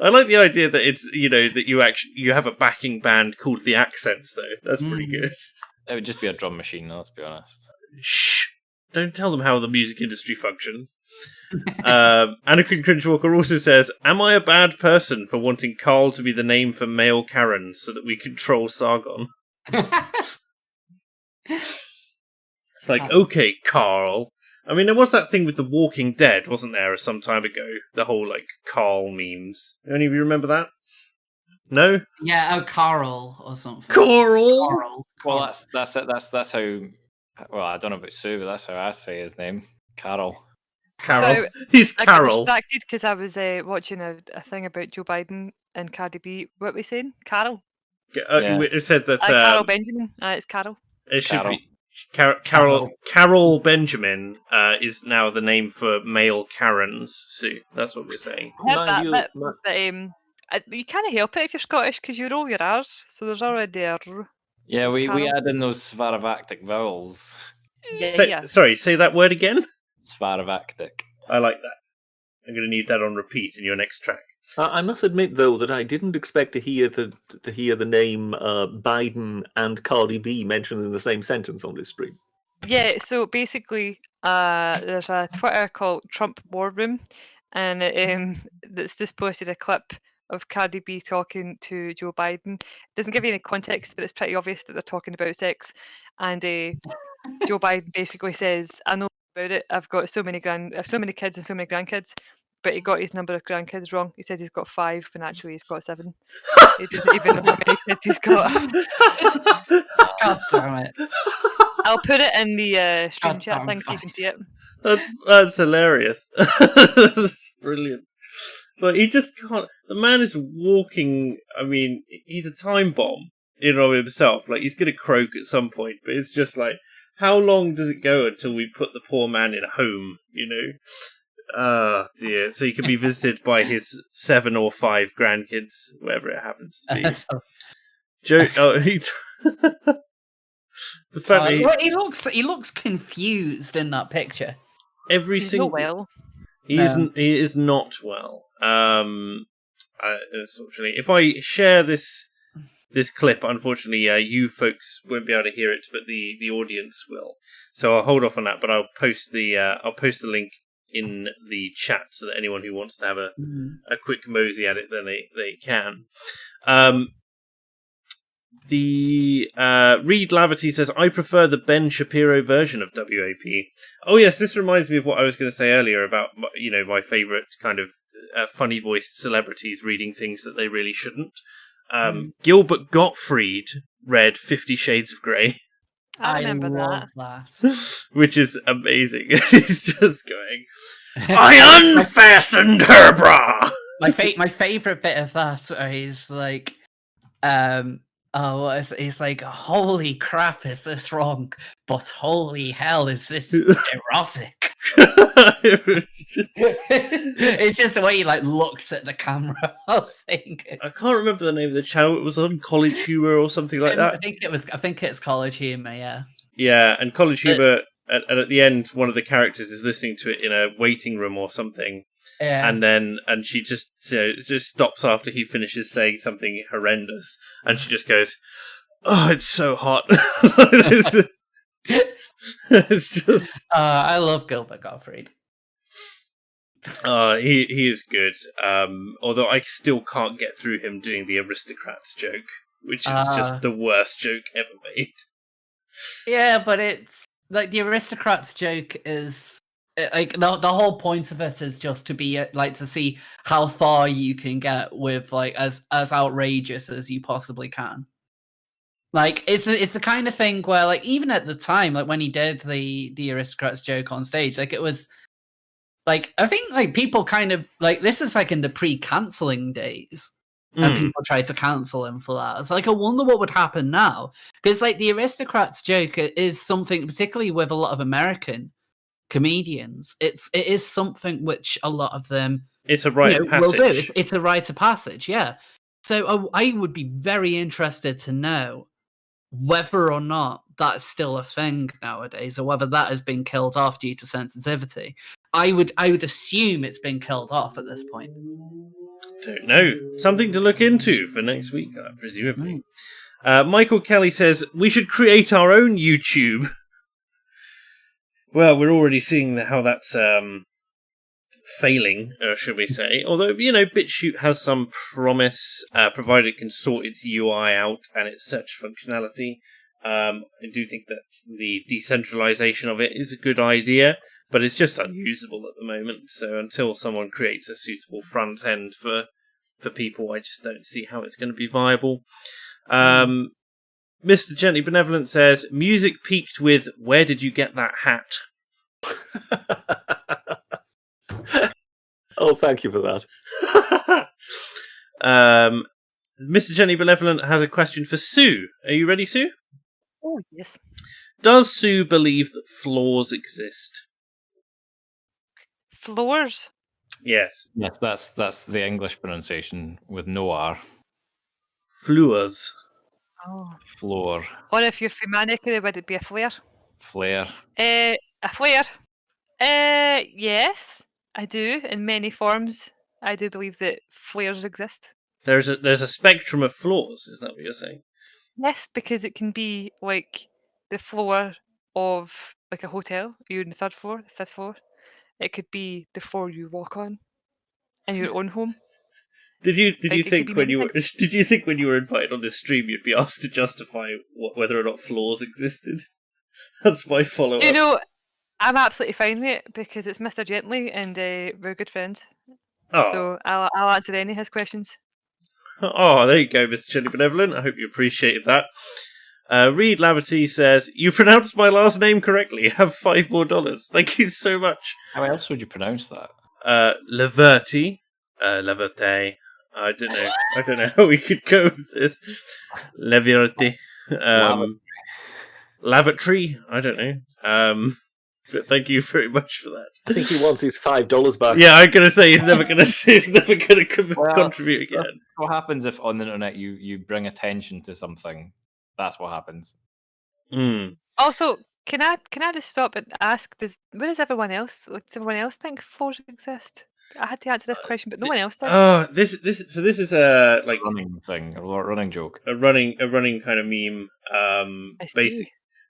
I like the idea that it's, that you have a backing band called the Accents, though. That's pretty good. It would just be a drum machine, let's be honest. Shh! Don't tell them how the music industry functions. Anakin Cringewalker also says, am I a bad person for wanting Carl to be the name for male Karens so that we control Sargon? It's like, okay, Carl. I mean, there was that thing with The Walking Dead, wasn't there, some time ago? The whole, Carl memes. Any of you remember that? No? Yeah, Carl or something. Coral! Well, that's it. That's how... Well, I don't know about Sue, but that's how I say his name. Carol. So, he's Carol. I got distracted because I was watching a thing about Joe Biden and Cardi B. What were we saying? Carol? It said that... Carol Benjamin. It's Carol. It should be... Carol Benjamin is now the name for male Karens, Sue. That's what we're saying. I heard that, but you can't help it if you're Scottish because you roll your R's, so there's already a R. Yeah, we add in those Svaravactic vowels. Sorry, say that word again? Svaravactic. I like that. I'm going to need that on repeat in your next track. I must admit, though, that I didn't expect to hear the name Biden and Cardi B mentioned in the same sentence on this stream. Yeah, so basically, there's a Twitter called Trump War Room, and that's just posted a clip of Cardi B talking to Joe Biden. It doesn't give you any context, but it's pretty obvious that they're talking about sex. And Joe Biden basically says, "I know about it. I've got so many kids and so many grandkids." But he got his number of grandkids wrong. He said he's got 5, when actually he's got 7. He doesn't even know how many kids he's got. God damn it. I'll put it in the stream chat thing so you can see it. That's hilarious. That's brilliant. But he just can't. The man is walking. I mean, he's a time bomb in and of himself. Like, he's going to croak at some point, but it's just like, how long does it go until we put the poor man in a home, you know? Oh, dear. So he can be visited by his 7 or 5 grandkids, wherever it happens to be. Joe. Oh, he. The fact that he looks confused in that picture. Every He's single. not well. He isn't. He is not well. Unfortunately, if I share this clip, unfortunately, you folks won't be able to hear it, but the audience will. So I'll hold off on that. But I'll post the link in the chat so that anyone who wants to have a quick mosey at it, then they can. The Reed Lavity says, I prefer the Ben Shapiro version of WAP. Oh yes, this reminds me of what I was going to say earlier about, you know, my favourite kind of funny voiced celebrities reading things that they really shouldn't. Gilbert Gottfried read 50 Shades of Grey. I remember that. Which is amazing. He's just going, I unfastened her bra! My favourite bit of that is like, it's like, holy crap, is this wrong? But holy hell, is this erotic? It's just the way he like looks at the camera while saying it. I can't remember the name of the channel. It was on College Humor or something like that. I think it's College Humor, yeah. Yeah, and College Humor, and at the end, one of the characters is listening to it in a waiting room or something. Yeah. And she just stops after he finishes saying something horrendous, and she just goes, "Oh, it's so hot." It's just. I love Gilbert Gottfried. He is good. Although I still can't get through him doing the aristocrats joke, which is just the worst joke ever made. Yeah, but it's like the aristocrats joke is. Like the whole point of it is just to be like to see how far you can get with like as outrageous as you possibly can. Like it's the kind of thing where like even at the time, like when he did the aristocrats joke on stage, like it was like I think like people kind of like this is like in the pre-canceling days. And people tried to cancel him for that. It's like I wonder what would happen now. Because like the aristocrats joke is something particularly with a lot of American comedians, it is something which a lot of them it's a rite of passage. Will do. It's a rite of passage, yeah. So I would be very interested to know whether or not that's still a thing nowadays, or whether that has been killed off due to sensitivity. I would assume it's been killed off at this point. Don't know. Something to look into for next week, presumably. Michael Kelly says we should create our own YouTube. Well, we're already seeing how that's failing, should we say. Although, you know, BitChute has some promise, provided it can sort its UI out and its search functionality. I do think that the decentralization of it is a good idea, but it's just unusable at the moment. So until someone creates a suitable front end for people, I just don't see how it's going to be viable. Mr. Gently Benevolent says, music peaked with "Where did you get that hat?" Oh, thank you for that. Mr. Gently Benevolent has a question for Sue. Are you ready, Sue? Oh, yes. Does Sue believe that floors exist? Floors? Yes. Yes, that's the English pronunciation with no R. Floors. Oh. Floor. Or if you're from Manchester, would it be a flare? Flare. A flare? Yes, I do. In many forms, I do believe that flares exist. There's a spectrum of floors, is that what you're saying? Yes, because it can be like the floor of like a hotel. You're on the 3rd floor, the 5th floor. It could be the floor you walk on in your own home. Did you Like, think when you were invited on this stream you'd be asked to justify whether or not floors existed? That's my follow-up. You know, I'm absolutely fine with it because it's Mr. Gently and we're good friends. Oh. So I'll answer any of his questions. Oh, there you go, Mr. Gently Benevolent. I hope you appreciated that. Reed Lavity says, "You pronounced my last name correctly. Have $5 more. Thank you so much." How else would you pronounce that? Laverty. Leverte. I don't know how we could go with this. Leverte. Lavatory. I don't know. But thank you very much for that. I think he wants his $5 back. Yeah, I'm gonna say he's never gonna contribute again. What happens if on the internet you bring attention to something? That's what happens. Also, can I just stop and ask? Does everyone else think floors exist? I had to answer this question, but no one else did. Oh, this is a like Running thing, a running joke, a running kind of meme.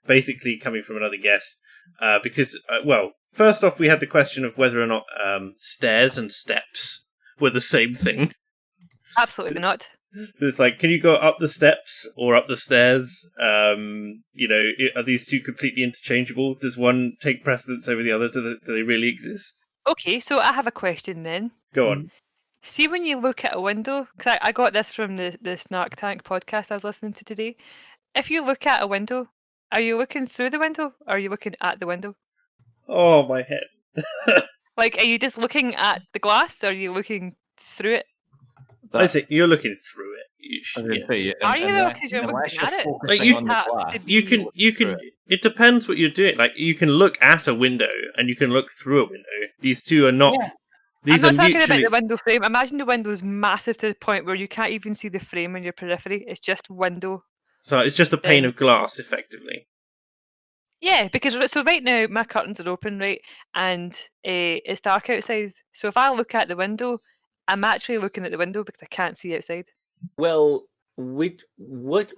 Basically coming from another guest. Because first off, we had the question of whether or not stairs and steps were the same thing. Absolutely not. So it's like, can you go up the steps or up the stairs? Are these two completely interchangeable? Does one take precedence over the other? Do they really exist? Okay, so I have a question then. Go on. See, when you look at a window, because I got this from the Snark Tank podcast I was listening to today. If you look at a window, are you looking through the window or are you looking at the window? Oh, my head. Like, are you just looking at the glass or are you looking through it? I see. You're looking through it. Are you though? Because you're looking at it. Like you can. It depends what you're doing. Like you can look at a window and you can look through a window. These two are not. Yeah. These I'm not are talking mutually. about the window frame. Imagine the window's massive to the point where you can't even see the frame in your periphery. It's just window. So it's just a pane of glass, effectively. Yeah, because so right now my curtains are open, right, and it's dark outside. So if I look at the window, I'm actually looking at the window because I can't see outside. Well, what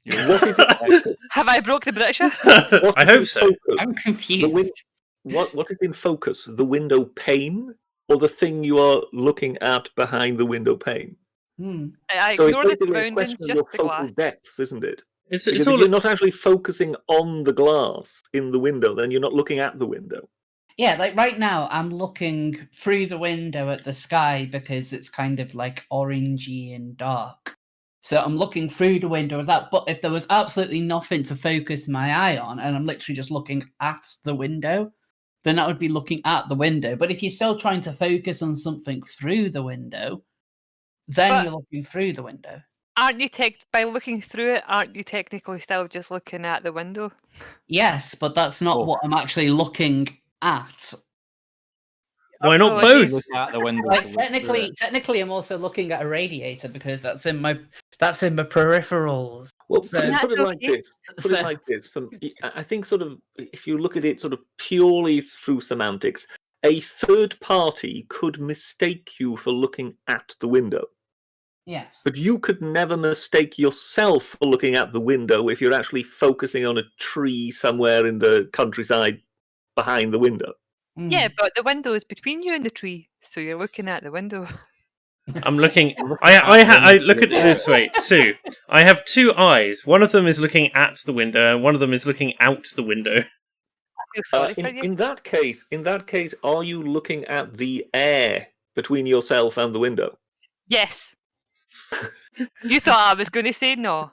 is it? Have I broke the British? I hope so. I'm confused. What is in focus? The window pane or the thing you are looking at behind the window pane? I So ignore it's the basically a surroundings, question of just your the focal glass. depth, isn't it? It's Because all. if you're not actually focusing on the glass in the window, then you're not looking at the window. Yeah, like right now, I'm looking through the window at the sky because it's kind of like orangey and dark. So I'm looking through the window of that. But if there was absolutely nothing to focus my eye on, and I'm literally just looking at the window, then I would be looking at the window. But if you're still trying to focus on something through the window, then you're looking through the window. Aren't you by looking through it? Aren't you technically still just looking at the window? Yes, but that's not what I'm actually looking at. Why not Oh, both? Look at the window. Like technically, I'm also looking at a radiator because that's in my peripherals. Well, So- put it like this. Put it like this. I think sort of if you look at it sort of purely through semantics, a third party could mistake you for looking at the window. Yes. But you could never mistake yourself for looking at the window if you're actually focusing on a tree somewhere in the countryside behind the window. Yeah, but the window is between you and the tree, so you're looking at the window. I'm looking. I look at it this way, Sue. I have two eyes. One of them is looking at the window, and one of them is looking out the window. I feel sorry for you. In that case, are you looking at the air between yourself and the window? Yes. You thought I was going to say no.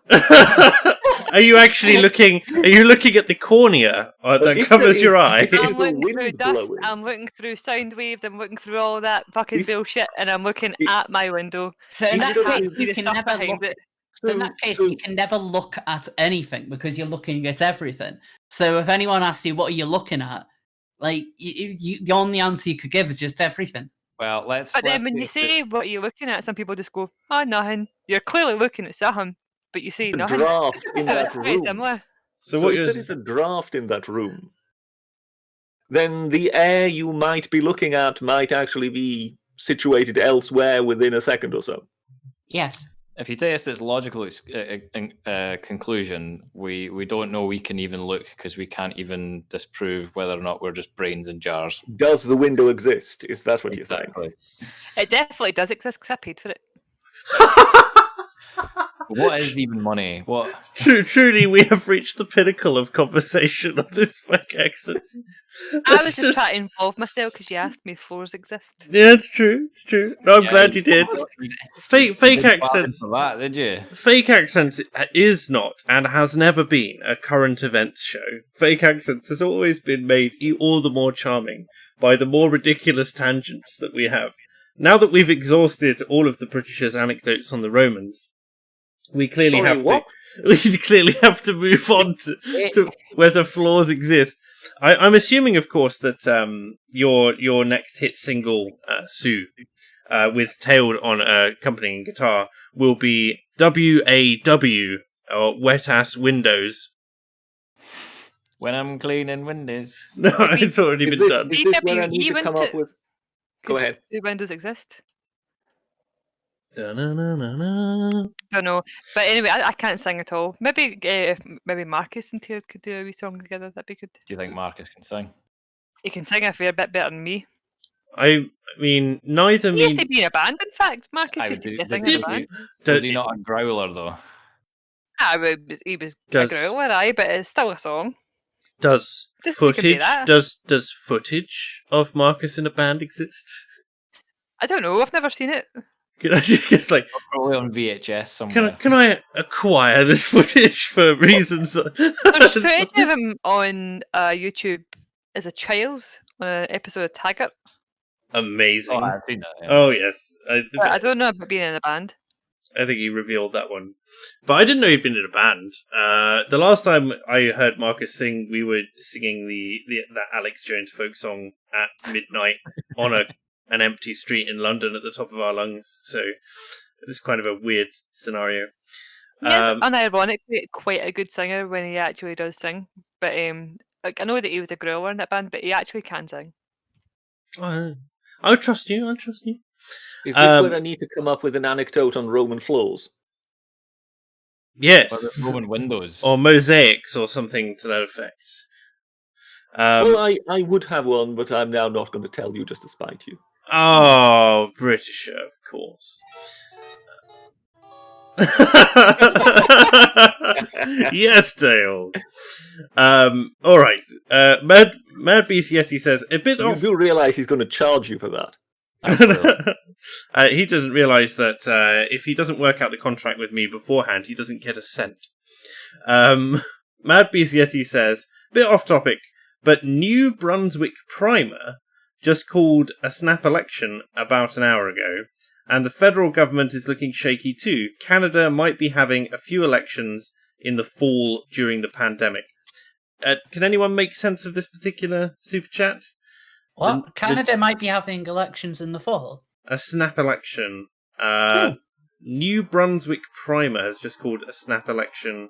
Are you actually looking? Are you looking at the cornea that if covers there your is- eye? if there I'm is a looking wind through dust, blowing, I'm looking through sound waves, I'm looking through all that fucking If- bullshit, and I'm looking if- at my window. So in You that don't case, have See you the can stuff never behind look. it. So in that case, you can never look at anything because you're looking at everything. So if anyone asks you, "What are you looking at?" like the only answer you could give is just everything. Well, let's. But then let's when you face it. say what are you looking at, some people just go, "Oh, nothing." You're clearly looking at something, but you say the nothing. draft in So that it's very room. similar. So So what if you're there is a draft in that room, then the air you might be looking at might actually be situated elsewhere within a second or so. Yes. If you test its logical conclusion, we don't know we can even look because we can't even disprove whether or not we're just brains in jars. Does the window exist? Is that what you're saying? Exactly. It definitely does exist because I paid for it. What is even money? What? Truly, we have reached the pinnacle of conversation of this fake accent. I was just trying to involve myself because you asked me if floors exist. Yeah, it's true. It's true. No, I'm Yeah, glad you did. Fake Didn't accents. bargain for that, did you? Fake Accents is not and has never been a current events show. Fake Accents has always been made all the more charming by the more ridiculous tangents that we have. now that we've exhausted all of the Britishers' anecdotes on the Romans, we clearly have to move on to whether flaws exist. I'm assuming, of course, that your next hit single, Sue, with Tailed on accompanying guitar, will be WAW, or Wet Ass Windows. When I'm cleaning windows. No, it's already been done. Is this where I need to come up with... Go ahead. Do Windows exist? Da-na-na-na-na. Don't know. But anyway, I can't sing at all. Maybe maybe Marcus and Taylor could do a wee song together. That'd be good. Do you think Marcus can sing? He can sing a fair bit better than me. I mean, neither He used me... to be in a band, in fact. Marcus used to be singing in a band. Was he not a growler, though? He was a growler, aye, but it's still a song. Does Just think it'd be footage that. does footage of Marcus in a band exist? I don't know. I've never seen it. Can I just like Probably on VHS somewhere. can I acquire this footage for reasons? There's footage of him on YouTube as a child on an episode of Taggart. Amazing. Oh, I've seen that. Yeah. Oh yes, But I don't know about being in a band. I think he revealed that one, but I didn't know he'd been in a band. The last time I heard Marcus sing, we were singing that Alex Jones folk song at midnight on an empty street in London at the top of our lungs. So it was kind of a weird scenario. He is unironically quite a good singer when he actually does sing. But like I know that he was a growler in that band, but he actually can sing. I'll trust you. I'll trust you. Is this where I need to come up with an anecdote on Roman floors? Yes, Roman windows. or mosaics, or something to that effect. Well, I would have one, but I'm now not going to tell you just to spite you. Oh, Britisher, of course. Yes, Dale. All right. Mad Beast Yeti says a bit You off. do realise he's going to charge you for that. He doesn't realise that if he doesn't work out the contract with me beforehand, he doesn't get a cent. Mad Beast Yeti says, bit off topic, but New Brunswick Primer just called a snap election about an hour ago, and the federal government is looking shaky too. Canada might be having a few elections in the fall during the pandemic. Can anyone make sense of this particular super chat? What? Canada might be having elections in the fall? A snap election. New Brunswick Primer has just called a snap election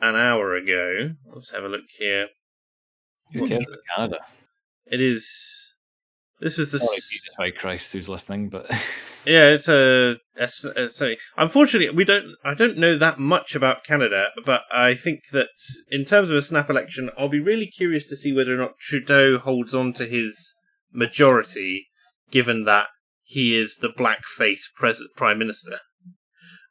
an hour ago. Let's have a look here. Who cares about Canada? It is... This was the... Jesus Christ, who's listening, but... Yeah, it's a unfortunately, I don't know that much about Canada, but I think that in terms of a snap election, I'll be really curious to see whether or not Trudeau holds on to his majority, given that he is the blackface Prime Minister.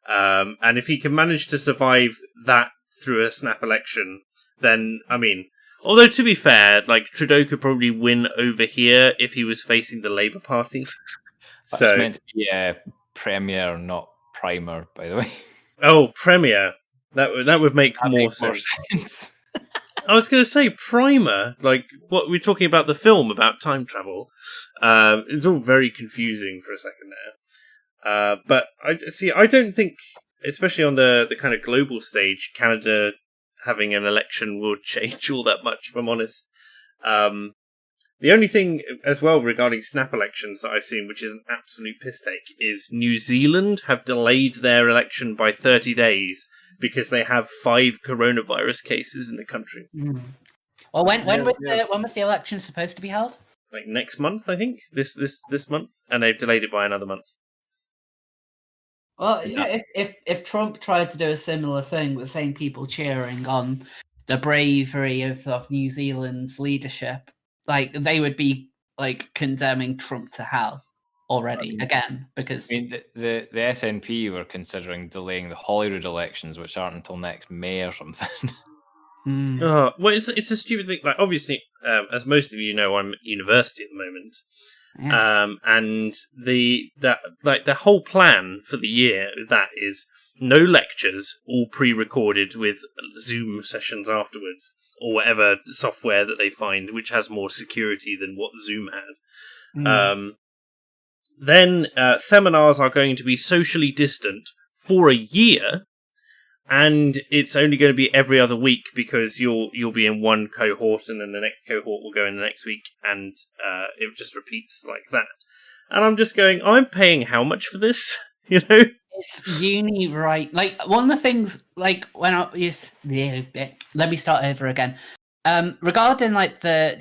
And if he can manage to survive that through a snap election, then, I mean... Although, to be fair, like, Trudeau could probably win over here if he was facing the Labour Party. So it's meant to be Premier, not Primer, by the way. Oh, Premier. That would make more sense. I was going to say Primer. Like, what we're talking about the film about time travel. It's all very confusing for a second there. But I don't think, especially on the kind of global stage, Canada having an election would change all that much, if I'm honest. The only thing as well regarding snap elections that I've seen, which is an absolute piss take, is New Zealand have delayed their election by 30 days because they have 5 coronavirus cases in the country. Mm. Well, when was the election supposed to be held? Like next month, I think. This month, and they've delayed it by another month. Well, if Trump tried to do a similar thing, the same people cheering on the bravery of New Zealand's leadership, like they would be like condemning Trump to hell already again, because I mean the SNP were considering delaying the Holyrood elections, which aren't until next May or something. Well, it's a stupid thing. Like, obviously, as most of you know, I'm at university at the moment. Yes. And the whole plan for the year that is no lectures, all pre-recorded with Zoom sessions afterwards, or whatever software that they find which has more security than what Zoom had. then seminars are going to be socially distant for a year, and it's only going to be every other week because you'll be in one cohort, and then the next cohort will go in the next week, and it just repeats like that. And I'm just going, I'm paying how much for this? You know? It's uni, right? Like, one of the things, like, when I... let me start over again. Regarding, like, the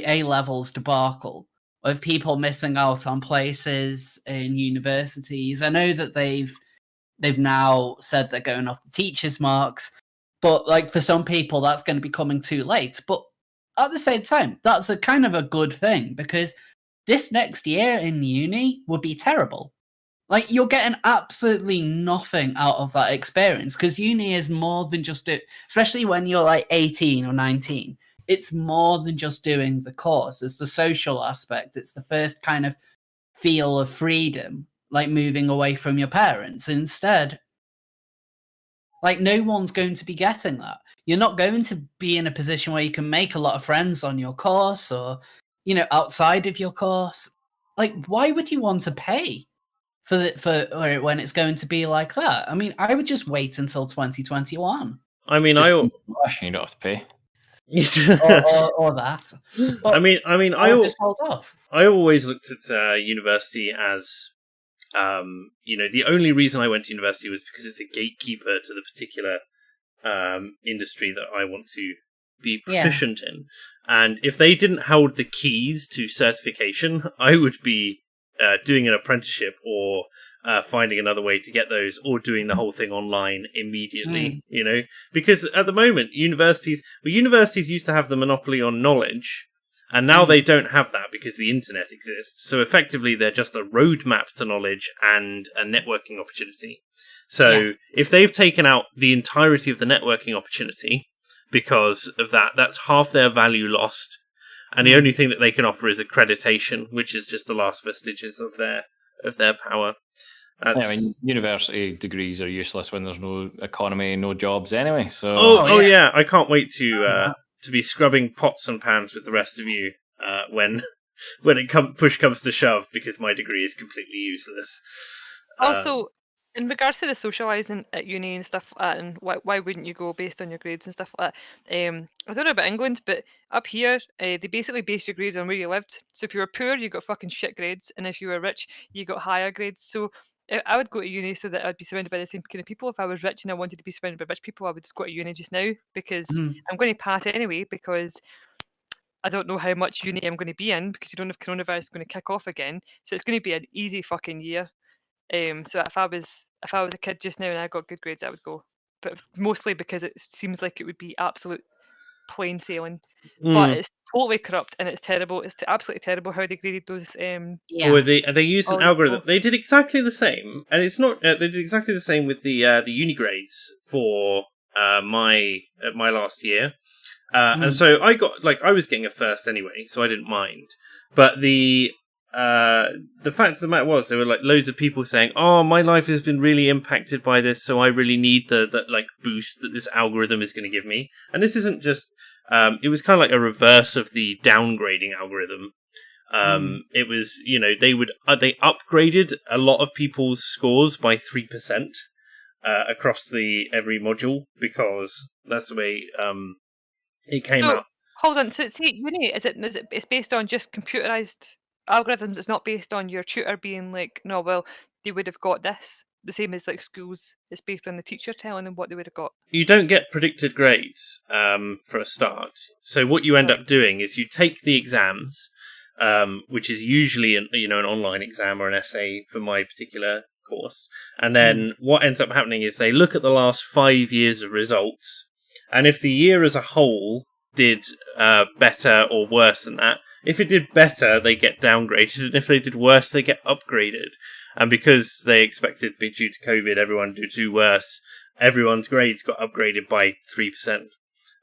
A-levels debacle of people missing out on places in universities, I know that they've now said they're going off the teachers' marks, but, like, for some people, that's going to be coming too late. But at the same time, that's a kind of a good thing, because this next year in uni would be terrible. Like, you're getting absolutely nothing out of that experience, because uni is more than just especially when you're like 18 or 19. It's more than just doing the course. It's the social aspect. It's the first kind of feel of freedom, like moving away from your parents. Instead, like, no one's going to be getting that. You're not going to be in a position where you can make a lot of friends on your course or, outside of your course. Like, why would you want to pay for when it's going to be like that? I mean, I would just wait until 2021. I mean, you don't have to pay. or that. But I just hold off. I always looked at university as, the only reason I went to university was because it's a gatekeeper to the particular industry that I want to be proficient in. And if they didn't hold the keys to certification, I would be doing an apprenticeship or finding another way to get those, or doing the whole thing online immediately, because at the moment universities used to have the monopoly on knowledge, and now they don't have that because the internet exists. So effectively they're just a roadmap to knowledge and a networking opportunity. So if they've taken out the entirety of the networking opportunity because of that, that's half their value lost. And the only thing that they can offer is accreditation, which is just the last vestiges of their power. University degrees are useless when there's no economy, no jobs anyway. So I can't wait to be scrubbing pots and pans with the rest of you when push comes to shove, because my degree is completely useless. Also, in regards to the socialising at uni and stuff, and why wouldn't you go based on your grades and stuff like that? I don't know about England, but up here, they basically based your grades on where you lived. So if you were poor, you got fucking shit grades, and if you were rich, you got higher grades. So I would go to uni so that I'd be surrounded by the same kind of people. If I was rich and I wanted to be surrounded by rich people, I would just go to uni just now, because I'm going to pat anyway, because I don't know how much uni I'm going to be in, because you don't know if coronavirus is going to kick off again. So it's going to be an easy fucking year. So if I was a kid just now and I got good grades, I would go, but mostly because it seems like it would be absolute plain sailing. But it's totally corrupt and it's terrible. It's absolutely terrible how they graded those. Or they used an algorithm. They did exactly the same, and it's not. They did exactly the same with the uni grades for my last year, and so I was getting a first anyway, so I didn't mind. But the fact of the matter was, there were like loads of people saying, "Oh, my life has been really impacted by this, so I really need the like boost that this algorithm is going to give me." And this isn't just. It was kind of like a reverse of the downgrading algorithm. It was, they upgraded a lot of people's scores by 3% across every module, because that's the way it came out. Hold on, so see, uni it's based on just computerized algorithms. It's not based on your tutor being like, no, well, they would have got this. The same as like schools, it's based on the teacher telling them what they would have got. You don't get predicted grades for a start. So what you end up doing is you take the exams, which is usually an online exam or an essay for my particular course, and then what ends up happening is they look at the last 5 years of results, and if the year as a whole did better or worse than that, if it did better, they get downgraded, and if they did worse, they get upgraded. And because they expected, due to COVID, everyone to do worse, everyone's grades got upgraded by 3%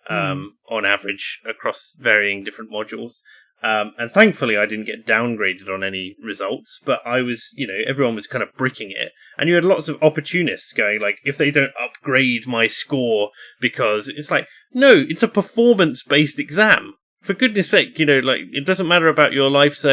on average across varying different modules. And thankfully, I didn't get downgraded on any results, but I was, everyone was kind of bricking it. And you had lots of opportunists going, like, if they don't upgrade my score, because it's like, no, it's a performance-based exam. For goodness sake, it doesn't matter about your life